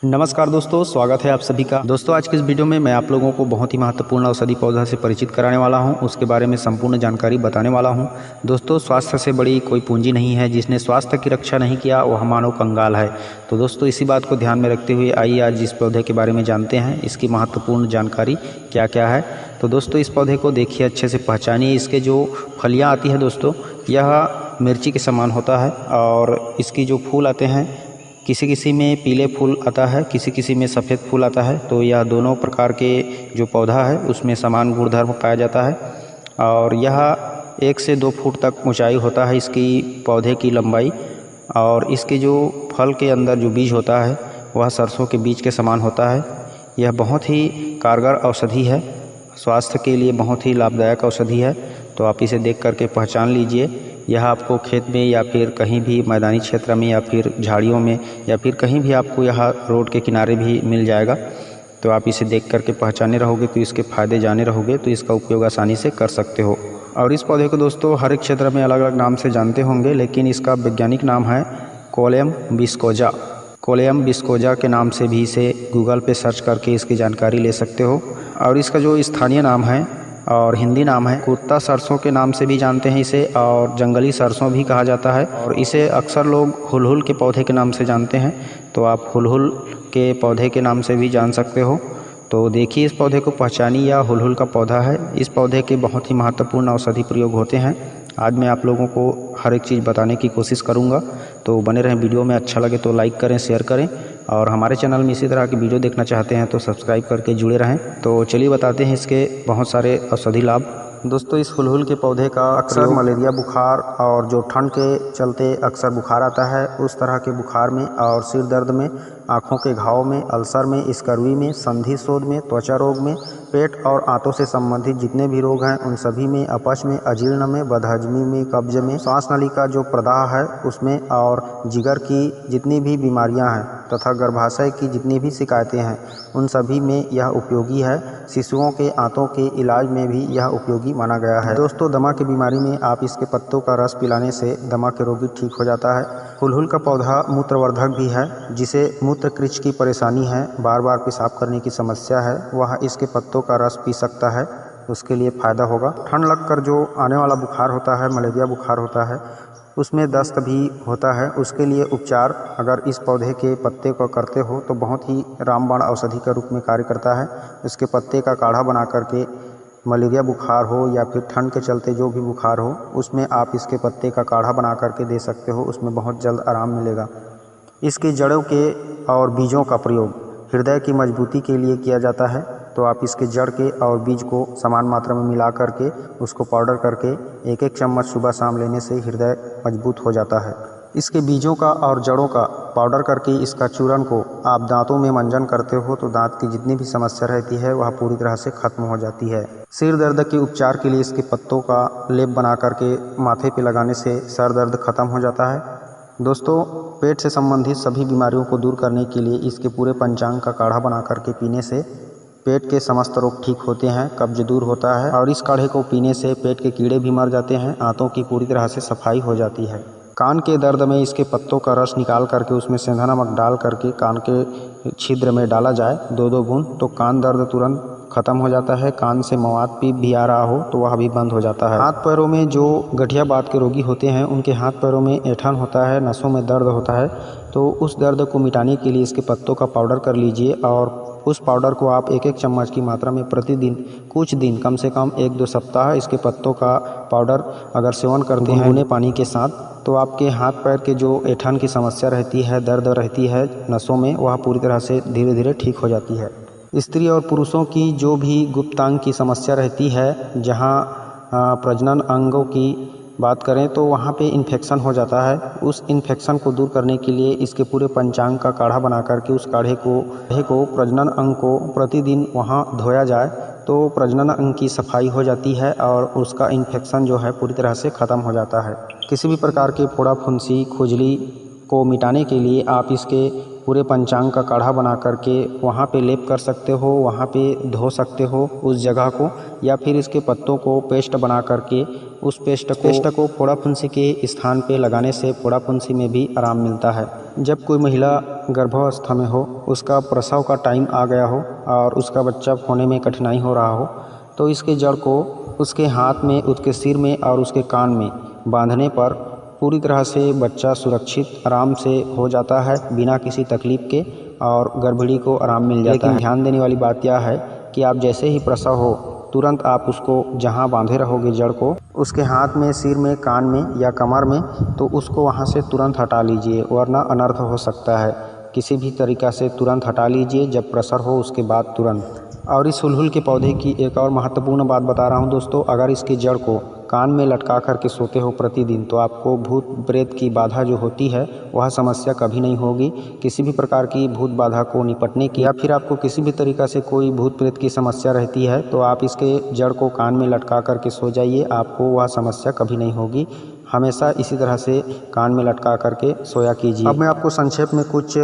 नमस्कार दोस्तों, स्वागत है आप सभी का। दोस्तों आज की इस वीडियो में मैं आप लोगों को बहुत ही महत्वपूर्ण औषधि पौधा से परिचित कराने वाला हूं, उसके बारे में संपूर्ण जानकारी बताने वाला हूं। दोस्तों स्वास्थ्य से बड़ी कोई पूंजी नहीं है, जिसने स्वास्थ्य की रक्षा नहीं किया वह मानव कंगाल है। तो दोस्तों इसी बात को ध्यान में रखते हुए आइए आज इस पौधे के बारे में जानते हैं, इसकी महत्वपूर्ण जानकारी क्या क्या है। तो दोस्तों इस पौधे को देखिए, अच्छे से पहचानिए। इसके जो फलियाँ आती है दोस्तों, यह मिर्ची के समान होता है और इसकी जो फूल आते हैं, किसी किसी में पीले फूल आता है, किसी किसी में सफ़ेद फूल आता है। तो यह दोनों प्रकार के जो पौधा है उसमें समान गुणधर्म पाया जाता है और यह 1 से 2 फुट तक ऊंचाई होता है इसकी पौधे की लंबाई। और इसके जो फल के अंदर जो बीज होता है वह सरसों के बीज के समान होता है। यह बहुत ही कारगर औषधि है, स्वास्थ्य के लिए बहुत ही लाभदायक औषधि है। तो आप इसे देख करके पहचान लीजिए। यह आपको खेत में या फिर कहीं भी मैदानी क्षेत्र में या फिर झाड़ियों में या फिर कहीं भी आपको यह रोड के किनारे भी मिल जाएगा। तो आप इसे देख करके पहचाने रहोगे तो इसके फ़ायदे जाने रहोगे, तो इसका उपयोग आसानी से कर सकते हो। और इस पौधे को दोस्तों हर एक क्षेत्र में अलग अलग नाम से जानते होंगे, लेकिन इसका वैज्ञानिक नाम है कोलेयम विस्कोजा। कोलेयम विस्कोजा के नाम से भी इसे गूगल पे सर्च करके इसकी जानकारी ले सकते हो। और इसका जो स्थानीय नाम है और हिंदी नाम है, कुत्ता सरसों के नाम से भी जानते हैं इसे, और जंगली सरसों भी कहा जाता है। और इसे अक्सर लोग हुलहुल के पौधे के नाम से जानते हैं, तो आप हुलहुल के पौधे के नाम से भी जान सकते हो। तो देखिए इस पौधे को पहचानिए, या हुलहुल का पौधा है। इस पौधे के बहुत ही महत्वपूर्ण औषधि प्रयोग होते हैं। आज मैं आप लोगों को हर एक चीज़ बताने की कोशिश करूंगा, तो बने रहें वीडियो में। अच्छा लगे तो लाइक करें, शेयर करें, और हमारे चैनल में इसी तरह की वीडियो देखना चाहते हैं तो सब्सक्राइब करके जुड़े रहें। तो चलिए बताते हैं इसके बहुत सारे औषधि लाभ। दोस्तों इस हुलहुल के पौधे का अक्सर मलेरिया बुखार और जो ठंड के चलते अक्सर बुखार आता है, उस तरह के बुखार में, और सिर दर्द में, आँखों के घाव में, अल्सर में, स्कर्वी में, संधि शोथ में, त्वचा रोग में, पेट और आंतों से संबंधित जितने भी रोग हैं उन सभी में, अपच में, अजीर्ण में, बदहजमी में, कब्ज में, श्वास नली का जो प्रदाह है उसमें, और जिगर की जितनी भी बीमारियां हैं तथा गर्भाशय की जितनी भी शिकायतें हैं उन सभी में यह उपयोगी है। शिशुओं के आंतों के इलाज में भी यह उपयोगी माना गया है। दोस्तों दमा की बीमारी में आप इसके पत्तों का रस पिलाने से दमा के रोगी ठीक हो जाता है। हुलहुल का पौधा मूत्रवर्धक भी है। जिसे मूत्रकृच की परेशानी है, बार बार पेशाब करने की समस्या है, वह इसके पत्तों का रस पी सकता है, उसके लिए फ़ायदा होगा। ठंड लगकर जो आने वाला बुखार होता है, मलेरिया बुखार होता है, उसमें दस्त भी होता है, उसके लिए उपचार अगर इस पौधे के पत्ते को करते हो तो बहुत ही रामबाण औषधि के रूप में कार्य करता है। इसके पत्ते का काढ़ा बना करके मलेरिया बुखार हो या फिर ठंड के चलते जो भी बुखार हो, उसमें आप इसके पत्ते का काढ़ा बना करके दे सकते हो, उसमें बहुत जल्द आराम मिलेगा। इसकी जड़ों के और बीजों का प्रयोग हृदय की मजबूती के लिए किया जाता है। तो आप इसके जड़ के और बीज को समान मात्रा में मिला करके उसको पाउडर करके 1-1 चम्मच सुबह शाम लेने से हृदय मजबूत हो जाता है। इसके बीजों का और जड़ों का पाउडर करके इसका चूर्ण को आप दांतों में मंजन करते हो तो दांत की जितनी भी समस्या रहती है वह पूरी तरह से खत्म हो जाती है। सिर दर्द के उपचार के लिए इसके पत्तों का लेप बना करके माथे पे लगाने से सर दर्द खत्म हो जाता है। दोस्तों पेट से संबंधित सभी बीमारियों को दूर करने के लिए इसके पूरे पंचांग का काढ़ा बना करके पीने से पेट के समस्त रोग ठीक होते हैं, कब्ज दूर होता है, और इस काढ़े को पीने से पेट के कीड़े भी मर जाते हैं, आंतों की पूरी तरह से सफाई हो जाती है। कान के दर्द में इसके पत्तों का रस निकाल करके उसमें सेंधा नमक डाल करके कान के छिद्र में डाला जाए 2-2 बूंद, तो कान दर्द तुरंत खत्म हो जाता है। कान से मवाद भी आ रहा हो तो वह भी बंद हो जाता है। हाथ पैरों में जो गठिया बात के रोगी होते हैं उनके हाथ पैरों में ऐंठन होता है, नसों में दर्द होता है, तो उस दर्द को मिटाने के लिए इसके पत्तों का पाउडर कर लीजिए, और उस पाउडर को आप 1-1 चम्मच की मात्रा में प्रतिदिन कुछ दिन, कम से कम 1-2 सप्ताह इसके पत्तों का पाउडर अगर सेवन करते हैं गुनगुने पानी के साथ, तो आपके हाथ पैर के जो ऐंठन की समस्या रहती है, दर्द रहती है नसों में, वह पूरी तरह से धीरे धीरे ठीक हो जाती है। स्त्री और पुरुषों की जो भी गुप्तांग की समस्या रहती है, जहाँ प्रजनन अंगों की बात करें तो वहाँ पे इन्फेक्शन हो जाता है, उस इन्फेक्शन को दूर करने के लिए इसके पूरे पंचांग का काढ़ा बना करके उस काढ़े को प्रजनन अंग को प्रतिदिन वहाँ धोया जाए तो प्रजनन अंग की सफाई हो जाती है और उसका इन्फेक्शन जो है पूरी तरह से ख़त्म हो जाता है। किसी भी प्रकार के फोड़ा फुंसी खुजली को मिटाने के लिए आप इसके पूरे पंचांग का काढ़ा बना करके वहाँ पे लेप कर सकते हो, वहाँ पे धो सकते हो उस जगह को, या फिर इसके पत्तों को पेस्ट बना करके उस पेस्ट को फोड़ा फुंसी के स्थान पे लगाने से फोड़ा फुंसी में भी आराम मिलता है। जब कोई महिला गर्भावस्था में हो, उसका प्रसव का टाइम आ गया हो और उसका बच्चा होने में कठिनाई हो रहा हो, तो इसके जड़ को उसके हाथ में, उसके सिर में और उसके कान में बांधने पर पूरी तरह से बच्चा सुरक्षित आराम से हो जाता है बिना किसी तकलीफ़ के, और गर्भिणी को आराम मिल जाता है। लेकिन ध्यान देने वाली बात यह है कि आप जैसे ही प्रसव हो तुरंत आप उसको जहाँ बांधे रहोगे जड़ को, उसके हाथ में, सिर में, कान में या कमर में, तो उसको वहाँ से तुरंत हटा लीजिए, वरना अनर्थ हो सकता है। किसी भी तरीक़ा से तुरंत हटा लीजिए जब प्रसव हो उसके बाद तुरंत। और इस हुलहुल के पौधे की एक और महत्वपूर्ण बात बता रहा हूँ दोस्तों, अगर इसकी जड़ को कान में लटका करके सोते हो प्रतिदिन, तो आपको भूत प्रेत की बाधा जो होती है वह समस्या कभी नहीं होगी। किसी भी प्रकार की भूत बाधा को निपटने की, या फिर आपको किसी भी तरीक़ा से कोई भूत प्रेत की समस्या रहती है, तो आप इसके जड़ को कान में लटका करके सो जाइए, आपको वह समस्या कभी नहीं होगी। हमेशा इसी तरह से कान में लटका करके सोया कीजिए। अब मैं आपको संक्षेप में कुछ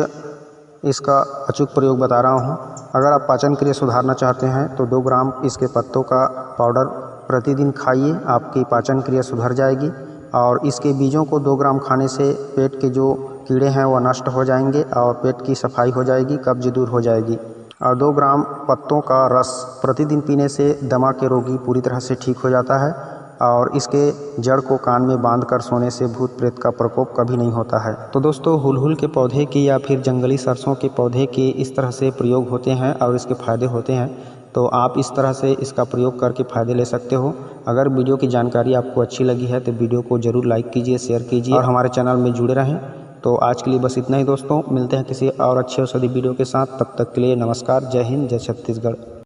इसका अचूक प्रयोग बता रहा हूँ। अगर आप पाचन क्रिया सुधारना चाहते हैं तो 2 ग्राम इसके पत्तों का पाउडर प्रतिदिन खाइए, आपकी पाचन क्रिया सुधर जाएगी। और इसके बीजों को 2 ग्राम खाने से पेट के जो कीड़े हैं वह नष्ट हो जाएंगे और पेट की सफाई हो जाएगी, कब्ज दूर हो जाएगी। और 2 ग्राम पत्तों का रस प्रतिदिन पीने से दमा के रोगी पूरी तरह से ठीक हो जाता है। और इसके जड़ को कान में बांध कर सोने से भूत प्रेत का प्रकोप कभी नहीं होता है। तो दोस्तों, हुलहुल के पौधे की या फिर जंगली सरसों के पौधे के इस तरह से प्रयोग होते हैं और इसके फ़ायदे होते हैं, तो आप इस तरह से इसका प्रयोग करके फ़ायदे ले सकते हो। अगर वीडियो की जानकारी आपको अच्छी लगी है तो वीडियो को ज़रूर लाइक कीजिए, शेयर कीजिए और हमारे चैनल में जुड़े रहें। तो आज के लिए बस इतना ही दोस्तों, मिलते हैं किसी और अच्छे औषधि वीडियो के साथ। तब तक के लिए नमस्कार, जय हिंद, जय छत्तीसगढ़।